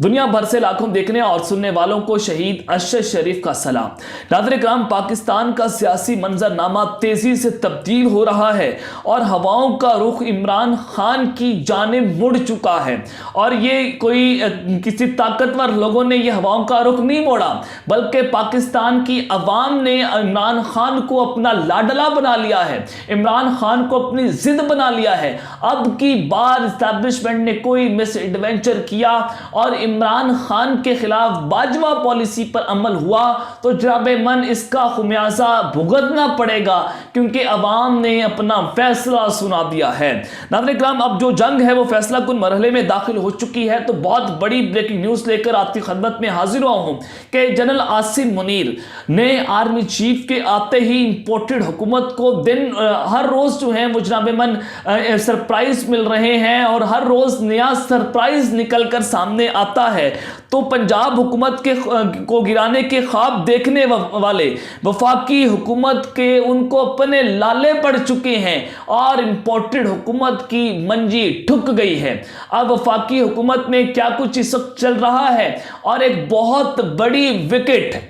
दुनिया भर से लाखों देखने और सुनने वालों को शहीद अरशद शरीफ का सलाम। नाज़रीन, पाकिस्तान का सियासी मंजरनामा तेजी से तब्दील हो रहा है और हवाओं का रुख इमरान खान की जानिब मुड़ चुका है। और ये कोई किसी ताकतवर लोगों ने ये हवाओं का रुख नहीं मोड़ा, बल्कि पाकिस्तान की अवाम ने इमरान खान को अपना लाडला बना लिया है, इमरान खान को अपनी जिद बना लिया है। अब की बार इस्टेब्लिशमेंट ने कोई मिस एडवेंचर किया और इमरान खान के खिलाफ बाजवा पॉलिसी पर अमल हुआ तो जनाबे मन इसका खुमियाजा भुगतना पड़ेगा, क्योंकि अवाम ने अपना फैसला सुना दिया है। नाज़रीन, अब जो जंग है वो फैसला कुन मरहले में दाखिल हो चुकी है। तो बहुत बड़ी ब्रेकिंग न्यूज़ लेकर आपकी खिदमत में हाजिर हुआ हूँ कि जनरल आसिम मुनीर ने आर्मी चीफ के आते ही इंपोर्टेड हुकूमत को दिन हर रोज़ जो है वो जनाबे मन सरप्राइज मिल रहे हैं और हर रोज़ नया सरप्राइज निकल कर सामने आता है। तो पंजाब हुकूमत को गिराने के ख्वाब देखने वाले वफाकी हुकूमत के उनको अपने लाले पड़ चुके हैं और इंपोर्टेड हुकूमत की मंजी ठुक गई है। अब वफाकी हुकूमत में क्या कुछ इस वक्त चल रहा है और एक बहुत बड़ी विकेट,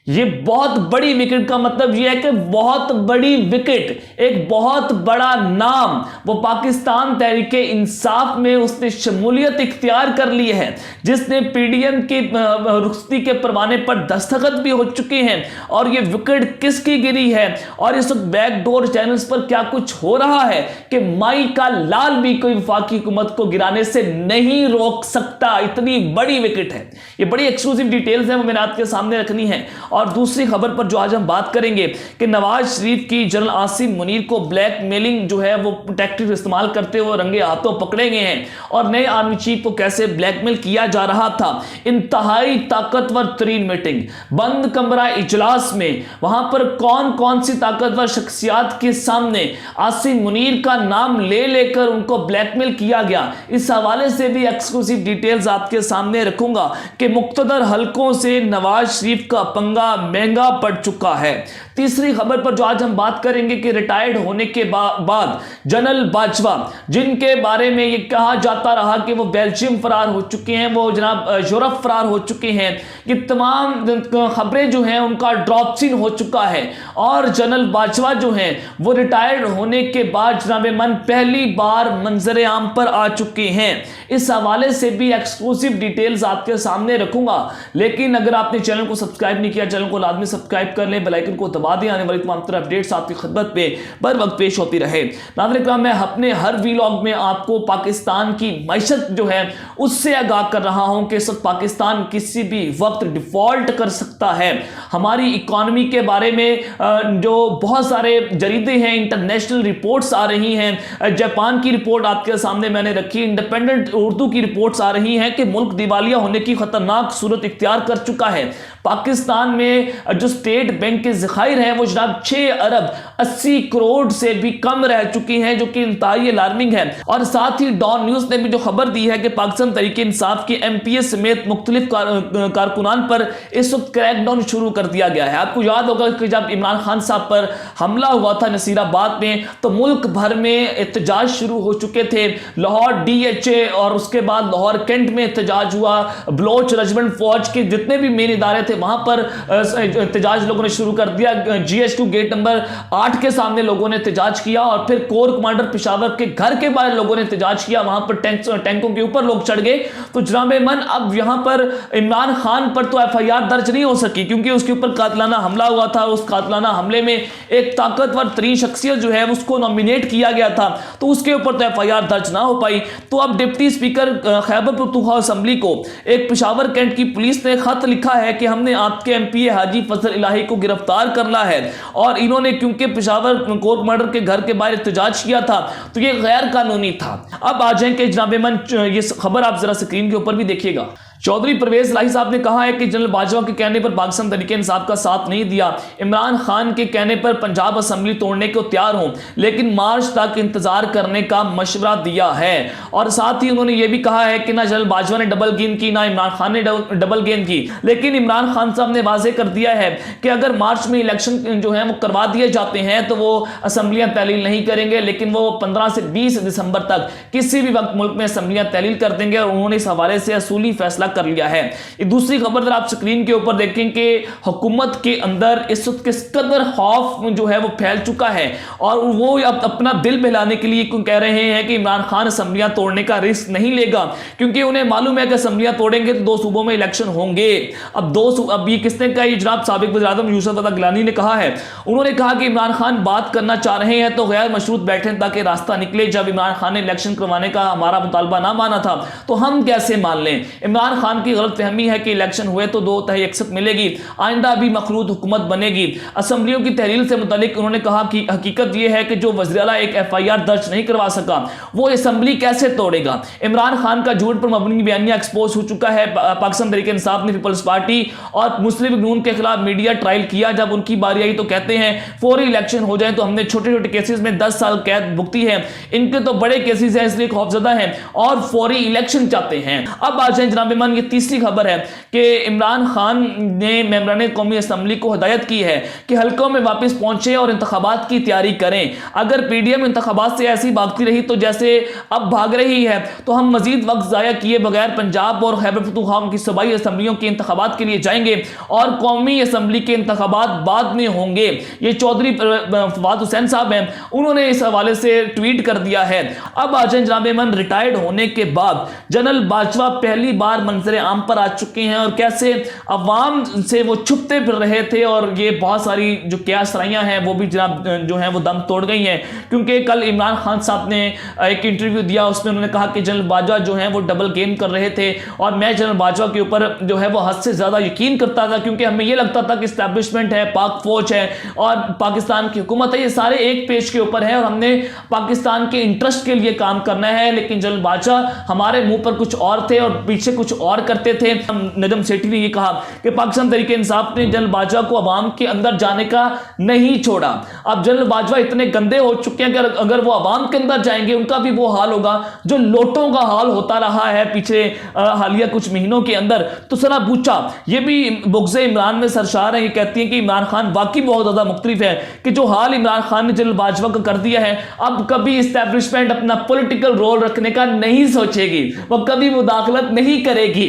ये बहुत बड़ी विकेट का मतलब यह है कि बहुत बड़ी विकेट, एक बहुत बड़ा नाम वो पाकिस्तान तहरीके इंसाफ में उसने शमूलियत इख्तियार कर ली है, जिसने पीडीएम की रुखसती के परवाने पर दस्तखत भी हो चुके हैं। और ये विकेट किसकी गिरी है और इस वक्त बैकडोर चैनल्स पर क्या कुछ हो रहा है कि माई का लाल भी कोई वफाकी हुकूमत को गिराने से नहीं रोक सकता। इतनी बड़ी विकेट है, ये बड़ी एक्सक्लूसिव डिटेल्स हैं, वो मैंने आपके सामने रखनी है। और दूसरी खबर पर जो आज हम बात करेंगे कि नवाज शरीफ की जनरल आसिम मुनीर को ब्लैकमेलिंग जो है वो टैक्टिक इस्तेमाल करते हुए रंगे हाथों पकड़े गए हैं और नए आर्मी चीफ को कैसे ब्लैकमेल किया जा रहा था। इंतहाई ताकतवर तरीन मीटिंग, बंद कमरा इजलास में, वहां पर कौन कौन सी ताकतवर शख्सियात के सामने आसिम मुनीर का नाम ले लेकर उनको ब्लैकमेल किया गया, इस हवाले से भी एक्सक्लूसिव डिटेल्स आपके सामने रखूंगा कि मुख्तदर हलकों से नवाज शरीफ का पंगा महंगा पड़ चुका है। तीसरी खबर पर जो आज हम बात करेंगे कि रिटायर्ड होने के बाद जनरल बाजवा, जिनके बारे में ये कहा जाता रहा कि वो बेल्जियम फरार हो चुके हैं, वो जनाब यूरोप फरार हो चुके हैं, ये तमाम खबरें जो हैं उनका ड्रॉप सीन हो चुका है। और जनरल बाजवा जो हैं वो रिटायर्ड होने के बाद जनाबे मन पहली बार मंजर आम पर आ चुके हैं। इस हवाले से भी एक्सक्लूसिव डिटेल्स आपके सामने रखूंगा। लेकिन अगर आपने चैनल को सब्सक्राइब नहीं किया, चैनल को लाजमी सब्सक्राइब कर लें, बेल आइकन को दबा दें, आने वाली तमाम तरह अपडेट्स आपकी खिदमत में बर वक्त पेश होती रहे। नाज़रीन, मैं अपने हर वीलॉग में आपको पाकिस्तान की मैशत जो है उससे आगाह कर रहा हूं कि इस वक्त पाकिस्तान किसी भी वक्त डिफॉल्ट कर सकता है। हमारी इकॉनमी के बारे में जो बहुत सारे जरीदे हैं, इंटरनेशनल रिपोर्ट्स आ रही हैं, जापान की रिपोर्ट आपके सामने मैंने रखी, इंडिपेंडेंट उर्दू की रिपोर्ट्स आ रही हैं कि मुल्क दिवालिया होने की खतरनाक सूरत इख्तियार कर चुका है। पाकिस्तान में जो स्टेट बैंक के ज़खायर हैं वो जनाब 6 अरब 80 करोड़ से भी कम रह चुकी हैं, जो कि इंतहाई अलार्मिंग है। और साथ ही डॉन न्यूज़ ने भी जो खबर दी है कि पाकिस्तान तहरीके इंसाफ के एमपीएस समेत मुख्तलिफ कारकुनान पर इस वक्त क्रैकडाउन शुरू कर दिया गया है। आपको याद होगा कि जब इमरान खान साहब पर हमला हुआ था नसीराबाद में, तो मुल्क भर में एहतजाज शुरू हो चुके थे। लाहौर डीएचए और उसके बाद लाहौर कैंट में एहतजाज हुआ। बलोच रेजिमेंट फौज के जितने भी मेन इदारे वहां पर एहतजाज लोगों ने शुरू कर दिया। GH2 गेट नंबर 8 के सामने लोगों ने एहतजाज किया और फिर कोर कमांडर पेशावर के घर के बाहर लोगों ने एहतजाज किया, वहां पर टैंकों के ऊपर लोग चढ़ गए। तो जनाबे मन अब यहां पर इमरान खान पर तो FIR दर्ज नहीं हो सकी, क्योंकि उसके ऊपर कातलाना हमला हुआ था। उस कातलाना हमले में एक ताकतवर तरीन शख्सियत जो है उसको नॉमिनेट किया गया था, तो उसके ऊपर तो FIR दर्ज ना हो पाई। तो अब deputy speaker Khyber Pakhtunkhwa assembly को एक पेशावर कैंट की पुलिस ने खत लिखा है कि हमने आपके एमपीए हाजी फजल इलाही को गिरफ्तार करना है। और इन्होंने क्योंकि पेशावर कोर कमांडर के घर के बाहर एहतजाज किया था तो ये गैर कानूनी था। अब आ जाएं कि जनाबे मन ये खबर आप जरा स्क्रीन के ऊपर भी देखिएगा। चौधरी परवेज इलाही साहब ने कहा है कि जनरल बाजवा के कहने पर पाकिस्तान तहरीके इंसाफ का साथ नहीं दिया। इमरान खान के कहने पर पंजाब असेंबली तोड़ने को तैयार हूं, लेकिन मार्च तक इंतजार करने का मशवरा दिया है। और साथ ही उन्होंने ये भी कहा है कि ना जनरल बाजवा ने डबल गेंद की, ना इमरान खान ने डबल गेंद की। लेकिन इमरान खान साहब ने वाजे कर दिया है कि अगर मार्च में इलेक्शन जो है वो करवा दिए जाते हैं तो वो असेंबलियां तहलील नहीं करेंगे, लेकिन वो 15 से 20 दिसंबर तक किसी भी वक्त मुल्क में असेंबलियां तहलील कर देंगे। और उन्होंने इस हवाले से असूली फैसला कर लिया है। ये दूसरी खबर अगर आप स्क्रीन के ऊपर देखें कि हुकूमत के अंदर इस वक्त किस कदर खौफ जो है वो फैल चुका है और वो अब अपना दिल बहलाने के लिए कह रहे हैं कि इमरान खान असेंबलियां तोड़ने का रिस्क नहीं लेगा, क्योंकि उन्हें मालूम है कि असेंबलियां तोड़ेंगे तो 2 सूबों में इलेक्शन होंगे। अब ये किसने कहा? ये जनाब साबिक वज़ीर-ए-आज़म यूसुफ रज़ा गिलानी ने कहा है। उन्होंने कहा कि इमरान खान बात करना चाह रहे हैं तो गैर मशरूत बैठें ताकि रास्ता निकले। जब इमरान खान ने इलेक्शन करवाने का हमारा मुतालबा ना माना था तो हम कैसे मान लें? इमरान खान की गलत फहमी है कि इलेक्शन हुए तो 2 तिहाई अक्सर मिलेगी, आइंदा भी मखलूत हुकूमत बनेगी। असेंबलियों की तहरील से मुतालिक उन्होंने कहा कि हकीकत यह है कि जो वज़ीर आला एक FIR दर्ज नहीं करवा सका वो असेंबली कैसे तोड़ेगा? इमरान खान का झूठ पर मबनी बयानिया एक्सपोज हो चुका है। पाकिस्तान तहरीक इंसाफ ने पीपल्स पार्टी और मुस्लिम लीग नून के खिलाफ मीडिया ट्रायल किया। जब उनकी बारी आई तो कहते हैं फौरी इलेक्शन हो जाए तो हमने छोटे छोटे केसेस में 10 साल कैद भुगती है, इनके तो बड़े केसेस हैं इसलिए खौफजदा हैं और फौरी इलेक्शन चाहते हैं। अब आ जाए जनाब ईमान, ये तीसरी खबर है कि इमरान खान ने मेंबरान कौमी असेंबली को हिदायत की है कि हल्कों में वापस पहुंचे और इंतखाबात की तैयारी करें। अगर PDM इंतखाबात से ऐसी भागती रही तो जैसे अब भाग रही है तो हम मजीद वक्त ज़ाया किए बगैर पंजाब और खैबर पख्तूनख्वा की सूबाई असेंबलियों के इंतखाबात के लिए जाएंगे और कौमी असेंबली के इंतखाबात बाद में होंगे। ये चौधरी फवाद हुसैन साहब हैं, उन्होंने इस हवाले से ट्वीट कर दिया है। अब आ जाए जनाब ईमान, रिटायर्ड होने के बाद जनरल बाजवा पहली बार मंजर आम पर आ चुके हैं और कैसे अवाम से वो छुपते फिर रहे थे और ये बहुत सारी जो क्यासराइयाँ हैं वो भी जनाब जो हैं वो दम तोड़ गई हैं, क्योंकि कल इमरान खान साहब ने एक इंटरव्यू दिया, उसमें उन्होंने कहा कि जनरल बाजवा जो है वो डबल गेम कर रहे थे और मैं जनरल बाजवा के ऊपर जो है वो हद से ज़्यादा यकीन करता था, क्योंकि हमें ये लगता था कि इस्टेब्लिशमेंट है, पाक फौज है और पाकिस्तान की हुकूमत है, ये सारे एक पेज के ऊपर है और हमने पाकिस्तान के इंटरेस्ट के लिए काम करना है। लेकिन जनरल बाजवा हमारे मुंह पर कुछ और थे और पीछे कुछ और करते थे। नजम सेठी ने ये कहा कि पाकिस्तान तहरीक इंसाफ ने जनरल बाजवा को अवाम के अंदर जाने का नहीं छोड़ा। अब जनरल बाजवा इतने गंदे हो चुके हैं कि अगर वो अवाम के अंदर जाएंगे उनका भी वो हाल होगा जो लोटों का हाल होता रहा है पिछले हालिया कुछ महीनों के अंदर। तो सना बूचा ये भी बुग़्ज़े इमरान में सरशार है, ये कहती है कि इमरान खान वाकई बहुत ज़्यादा मुख्तलिफ है कि जो हाल इमरान खान ने जनरल बाजवा का कर दिया है अब कभी इस्टेब्लिशमेंट अपना पॉलिटिकल रोल रखने का नहीं सोचेगी, वो कभी मुदाखलत नहीं करेगी।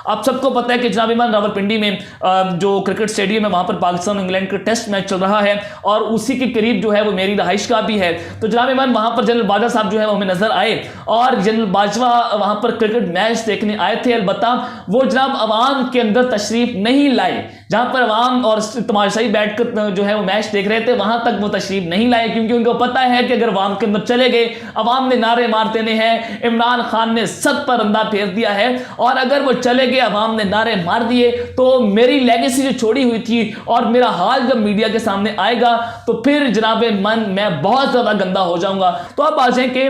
आप सबको पता है कि जनाब ईमान रावलपिंडी में जो क्रिकेट स्टेडियम है वहां पर पाकिस्तान इंग्लैंड का टेस्ट मैच चल रहा है और उसी के करीब जो है वो मेरी रहाइश का भी है। तो जनाब ईमान वहां पर जनरल बाजवा साहब जो है वो हमें नजर आए और जनरल बाजवा वहां पर क्रिकेट मैच देखने आए थे। अलबत्ता वो जनाब अवाम के अंदर तशरीफ नहीं लाए, जहां पर अवाम और तमाशाई बैठकर जो है वो मैच देख रहे थे वहां तक वो तशरीफ नहीं लाए, क्योंकि उनको पता है कि अगर अवाम के अंदर चले गए अवाम ने नारे मार देने हैं, इमरान खान ने सत पर अंधा फेर दिया है और अगर वो चले गए अवाम ने नारे मार दिए तो मेरी लेगेसी जो छोड़ी हुई थी और मेरा हाल जब मीडिया के सामने आएगा तो फिर जनाब मन मैं बहुत ज्यादा गंदा हो जाऊंगा। तो अब आ जाए कि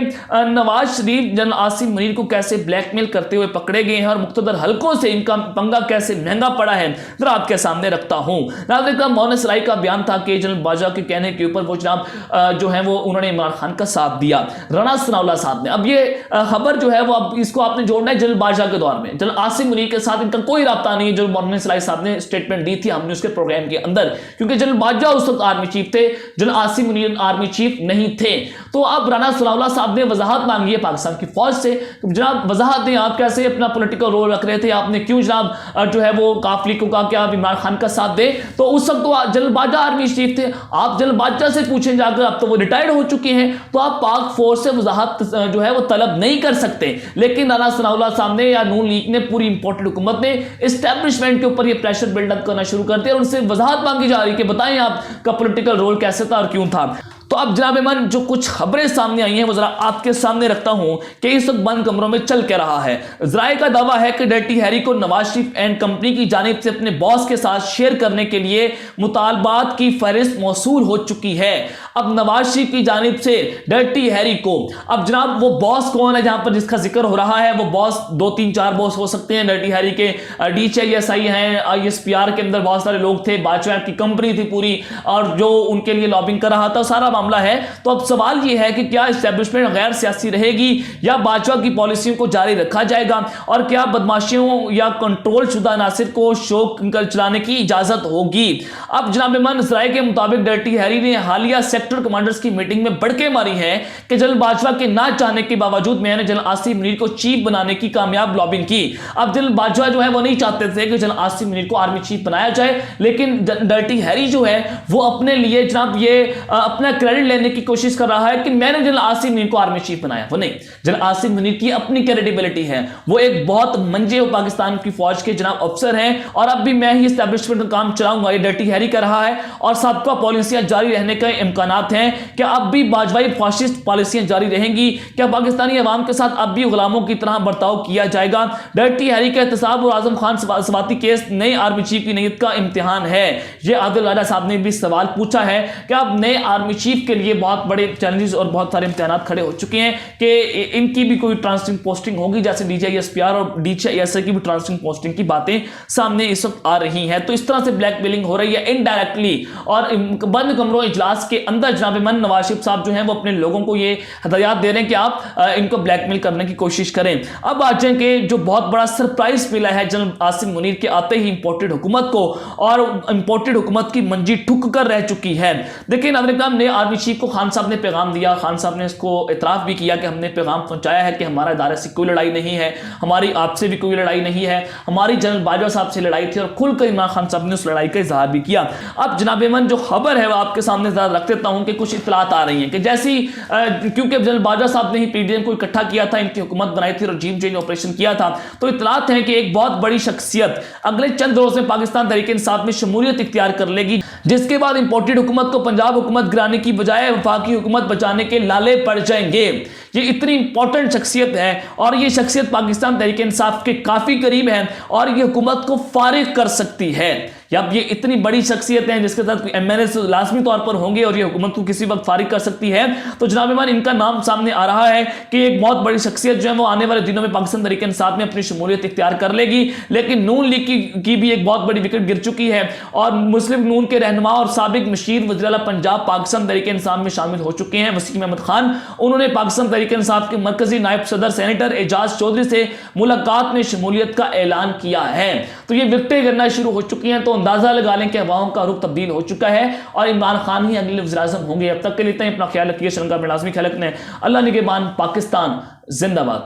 नवाज शरीफ जनरल आसिम मुनीर को कैसे ब्लैकमेल करते हुए पकड़े गए हैं और मुख्तदर हल्कों से इनका पंगा कैसे महंगा पड़ा है जरा आपके सामने रखता हूं। नाज़रीन का मोहन राय का बयान था कि जनरल बाजवा के कहने के ऊपर वो जनाब जो है वो उन्होंने इमरान खान का साथ दिया, राना सनाउल्लाह साहब ने। अब ये खबर जो है वो अब इसको आपने जोड़ना है जनरल बाजवा के दौर में, जनरल आसिम मुनीर के साथ इनका कोई राब्ता नहीं है। जो मोहन राय साहब ने स्टेटमेंट दी थी हमने उसके प्रोग्राम के अंदर, क्योंकि जनरल बाजवा उस वक्त आर्मी चीफ थे, general Asim Munir army chief नहीं थे। तो अब राना सनाउल्लाह साहब ने वजाहत मांगी है पाकिस्तान की फौज से, जनाब वजाहत दें आप कैसे अपना पॉलिटिकल रोल रख रहे थे, आपने क्यों जनाब जो है वो काफिले को कहा कि आप इमरान खान का साथ दे। तो उस वक्त तो जनरल बाजवा आर्मी चीफ थे, आप जनरल बाजवा से पूछें जाकर, अब तो वो रिटायर्ड हो चुके हैं तो आप पाक फोर्स से वजाहत जो है वो तलब नहीं कर सकते। लेकिन राना सनाउल्लाह साहब ने या नून लीग ने पूरी इंपॉर्टेंट हुकूमत ने एस्टेब्लिशमेंट के ऊपर ये प्रेशर बिल्डअप करना शुरू कर दिया और उनसे वजाहत मांगी जा रही कि बताएं आपका पॉलिटिकल रोल कैसे था और क्यों था। तो अब जनाब ईमान जो कुछ खबरें सामने आई हैं वो जरा आपके सामने रखता हूं कि इस वक्त बंद कमरों में चल के रहा है। ज़राए का दावा है कि डर्टी हैरी को नवाज शरीफ एंड कंपनी की जानिब से अपने बॉस के साथ शेयर करने के लिए मुतालबात की फहरिस्त मौसूल हो चुकी है। अब नवाज शरीफ की जानिब से डर्टी हैरी को, अब जनाब वो बॉस कौन है जहां पर जिसका जिक्र हो रहा है, वो बॉस 2-3-4 बॉस हो सकते हैं। डर्टी हैरी के DHISI हैं, ISPR के अंदर बहुत सारे लोग थे, बाजवा की कंपनी थी पूरी और जो उनके लिए लॉबिंग कर रहा था, सारा मामला है। तो अब सवाल यह है कि क्या एस्टेब्लिशमेंट गैर सियासी रहेगी या बाजवा की पॉलिसियों को जारी रखा जाएगा और क्या बदमाशियों या कंट्रोल शुदा अनासिर को शो चलाने की इजाजत होगी। अब जनाब ईमान ज़राए के मुताबिक डर्टी हैरी ने हालिया सेक्टर कमांडर्स की मीटिंग में बढ़के मारी है कि जनरल बाजवा के ना चाहने के बावजूद मैंने जनरल आसिम मुनीर को चीफ बनाने की कामयाब लॉबिंग की। अब जनरल बाजवा जो है वो नहीं चाहते थे कि जनरल आसिम मुनीर को आर्मी चीफ बनाया जाए, लेकिन डर्टी हैरी जो है वो अपने लिए जनाब ये अपना क्रेडिट लेने की कोशिश कर रहा है कि मैंने जनरल आसिम मुनीर को आर्मी चीफ बनाया। वो नहीं, जनरल आसिम मुनीर की अपनी क्रेडिबिलिटी है, वो एक बहुत मंजे पाकिस्तान की फौज के जनाब अफसर हैं और अब भी मैं ही एस्टैब्लिशमेंट का काम चलाऊंगा, ये डर्टी हैरी कर रहा है। और सबका पॉलिसियां जारी रहने के इम्कानात हैं। क्या अब भी बाजवाई फाशिस्ट पॉलिसियां जारी रहेंगी? क्या पाकिस्तानी अवाम के साथ अब भी गुलामों की तरह बर्ताव किया जाएगा? डर्टी हैरी का एहतसाब और आजम खान सवाती केस नए आर्मी चीफ की नीयत का इम्तिहान है। यह आदिल राजा साहब ने भी सवाल पूछा है कि अब नए आर्मी चीफ के लिए बहुत बड़े चैलेंजेस और बहुत सारे इम्तिहान खड़े हो चुके हैं कि इनकी भी कोई ट्रांसफरिंग पोस्टिंग होगी, जैसे DGISPR और DGISI की भी ट्रांसफरिंग पोस्टिंग की बातें सामने इस वक्त आ रही हैं। तो इस तरह से ब्लैकमेलिंग हो रही है इनडायरेक्टली, और बंद कमरों इजलास के अंदर जनाब मन नवाज शरीफ साहब जो हैं वो अपने लोगों को ये हदायत दे रहे हैं कि आप इनको ब्लैकमेल करने की कोशिश करें। अब आज के जो बहुत बड़ा सरप्राइज मिला है जनरल आसिम मुनीर के आते ही इंपोर्टेड हुकूमत को, और इंपोर्टेड हुकूमत की मंजी ठुक कर रह चुकी है। देखिए नाज़रीन, ने आर्मी चीफ को खान साहब ने पैगाम दिया, खान साहब ने इसको इतराफ भी किया कि हमने पैगाम पहुंचाया है कि हमारा इदारे से कोई लड़ाई नहीं है, हमारी आपसे भी कोई लड़ाई नहीं है, हमारी जनरल बाजवा साहब से लड़ाई थी, और खुलकर इमरान खान साहब ने उस लड़ाई का इजहार भी किया। अब जनाब मन जो खबर है वो आपके सामने रख देता हूं कि कुछ इतलात आ रही हैं कि जैसी क्योंकि जनरल बाजवा साहब ने ही PDM को इकट्ठा किया था, इनकी हुकूमत बनाई थी, रजीम चेंज ऑपरेशन किया था, तो इतलात है कि एक बहुत बड़ी शख्सियत अगले चंद रोज में पाकिस्तान तहरीके इंसाफ में शमूलियत इख्तियार कर लेगी, जिसके बाद इंपोर्टेड हुकूमत को पंजाब हुकूमत गिराने की बजाय वफाकी हुकूमत बचाने के लाले पड़ जाएंगे। ये इतनी इंपॉर्टेंट शख्सियत है और ये शख्सियत पाकिस्तान तहरीके इंसाफ के काफी करीब है और ये हुकूमत को फारिग कर सकती है। अब ये इतनी बड़ी शख्सियत है जिसके साथ MNS लाजमी तौर पर होंगे और ये हुकूमत को किसी वक्त फारिग कर सकती है। तो जनाब ईमान इनका नाम सामने आ रहा है कि एक बहुत बड़ी शख्सियत जो है वो आने वाले दिनों में पाकिस्तान तहरीके इंसाफ में अपनी शमूलियत इख्तियार कर लेगी। लेकिन नून लीग की भी एक बहुत बड़ी विकेट गिर चुकी है और मुस्लिम नून के रहनुमा और साबिक मशीर वज़ीर आला पंजाब पाकिस्तान तहरीके इंसाफ में शामिल हो चुके हैं, वसीम अहमद खान। उन्होंने पाकिस्तान तहरीके इंसाफ के मरकजी नायब सदर सेनेटर एजाज चौधरी से मुलाकात में शमूलियत का ऐलान किया है। तो ये विकेटें गिरना शुरू हो चुकी हैं, तो अंदाजा लगा लें कि अवाम का रुख तब्दील हो चुका है और इमरान खान ही अगले वज़ीर आज़म होंगे। अब तक के लिए अपना ख्याल रखिए, शंका में लाजमी ख्याल रखने। अल्लाह निगहबान, पाकिस्तान जिंदाबाद।